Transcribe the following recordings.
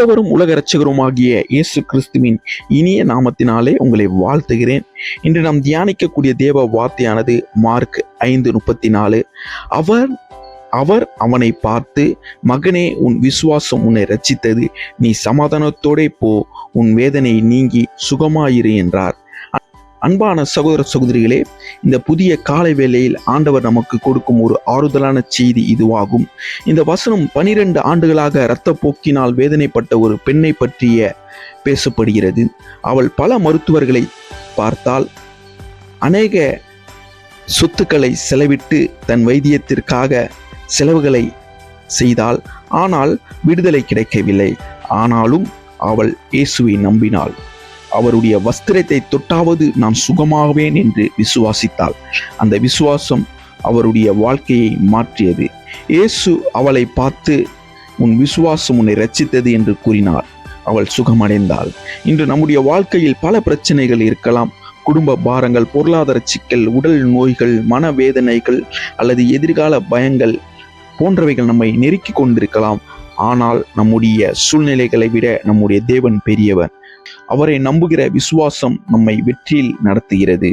ஆண்டவரும் உலக இரட்சகருமாகிய இயேசு கிறிஸ்துவின் இனிய நாமத்தினாலே உங்களை வாழ்த்துகிறேன். இன்று நாம் தியானிக்கக்கூடிய தேவ வார்த்தையானது மார்க் 5:34. அவர் அவனை பார்த்து, மகனே, உன் விசுவாசம் உன்னை இரட்சித்தது, நீ சமாதானத்தோடே போ, உன் வேதனை நீங்கி சுகமாயிரு என்றார். அன்பான சகோதர சகோதரிகளே, இந்த புதிய காலை வேளையில் ஆண்டவர் நமக்கு கொடுக்கும் ஒரு ஆறுதலான செய்தி இதுவாகும். இந்த வசனம் 12 ஆண்டுகளாக இரத்தப்போக்கினால் வேதனைப்பட்ட ஒரு பெண்ணை பற்றிய பேசப்படுகிறது. அவள் பல மருத்துவர்களை பார்த்தால், அநேக சொத்துக்களை செலவிட்டு தன் வைத்தியத்திற்காக செலவுகளை செய்தாள். ஆனால் விடுதலை கிடைக்கவில்லை. ஆனாலும் அவள் இயேசுவை நம்பினாள். அவருடைய வஸ்திரத்தை தொட்டாவது நான் சுகமாவேன் என்று விசுவாசித்தாள். அந்த விசுவாசம் அவருடைய வாழ்க்கையை மாற்றியது. இயேசு அவளை பார்த்து, உன் விசுவாசம் உன்னை இரட்சித்தது என்று கூறினார். அவள் சுகமடைந்தாள். இன்று நம்முடைய வாழ்க்கையில் பல பிரச்சனைகள் இருக்கலாம். குடும்ப பாரங்கள், பொருளாதார சிக்கல், உடல் நோய்கள், மனவேதனைகள் அல்லது எதிர்கால பயங்கள் போன்றவைகள் நம்மை நெருக்கி கொண்டிருக்கலாம். ஆனால் நம்முடைய சூழ்நிலைகளை விட நம்முடைய தேவன் பெரியவர். அவரை நம்புகிற விசுவாசம் நம்மை வெற்றியில் நடத்துகிறது.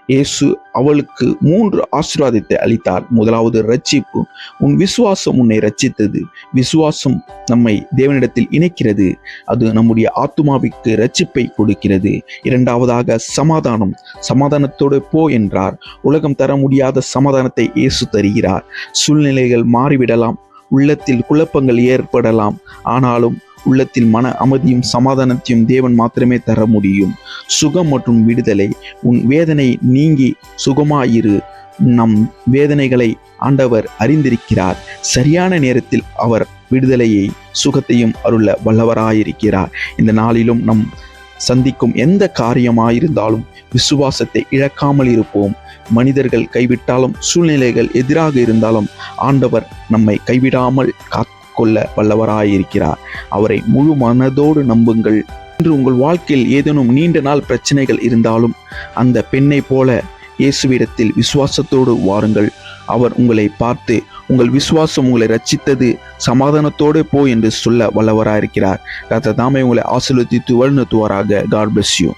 இயேசு அவளுக்கு 3 ஆசீர்வாதத்தை அளித்தார். முதலாவது இரட்சிப்பு. உன் விசுவாசம் உன்னை இரட்சித்தது. விசுவாசம் நம்மை தேவனிடத்தில் இணைக்கிறது. அது நம்முடைய ஆத்துமாவிற்கு இரட்சிப்பை கொடுக்கிறது. இரண்டாவதாக சமாதானம். சமாதானத்தோடு போ என்றார். உலகம் தர முடியாத சமாதானத்தை இயேசு தருகிறார். சூழ்நிலைகள் மாறிவிடலாம், உள்ளத்தில் குழப்பங்கள் ஏற்படலாம். ஆனாலும் உள்ளத்தில் மன அமைதியும் சமாதானத்தையும் தேவன் மாத்திரமே தர முடியும். சுகம் மற்றும் விடுதலை. உன் வேதனை நீங்கி சுகமாயிரு. நம் வேதனைகளை ஆண்டவர் அறிந்திருக்கிறார். சரியான நேரத்தில் அவர் விடுதலையை சுகத்தையும் அருள வல்லவராயிருக்கிறார். இந்த நாளிலும் நம் சந்திக்கும் எந்த காரியமாயிருந்தாலும் விசுவாசத்தை இழக்காமல் இருப்போம். மனிதர்கள் கைவிட்டாலும், சூழ்நிலைகள் எதிராக இருந்தாலும் ஆண்டவர் நம்மை கைவிடாமல் கொள்ள வல்லவராயிருக்கிறார். அவரை முழு மனதோடு நம்புங்கள். இன்று உங்கள் வாழ்க்கையில் ஏதேனும் நீண்ட நாள் பிரச்சனைகள் இருந்தாலும் அந்த பெண்ணை போல இயேசுவிடத்தில் விசுவாசத்தோடு வாருங்கள். அவர் உங்களை பார்த்து, உங்கள் விசுவாசம் உங்களை இரட்சித்தது, சமாதானத்தோடு போ என்று சொல்ல வல்லவராயிருக்கிறார். கர்த்தர் தாமே உங்களை ஆசீர்வதித்து வழிநடத்துவாராக. God bless you.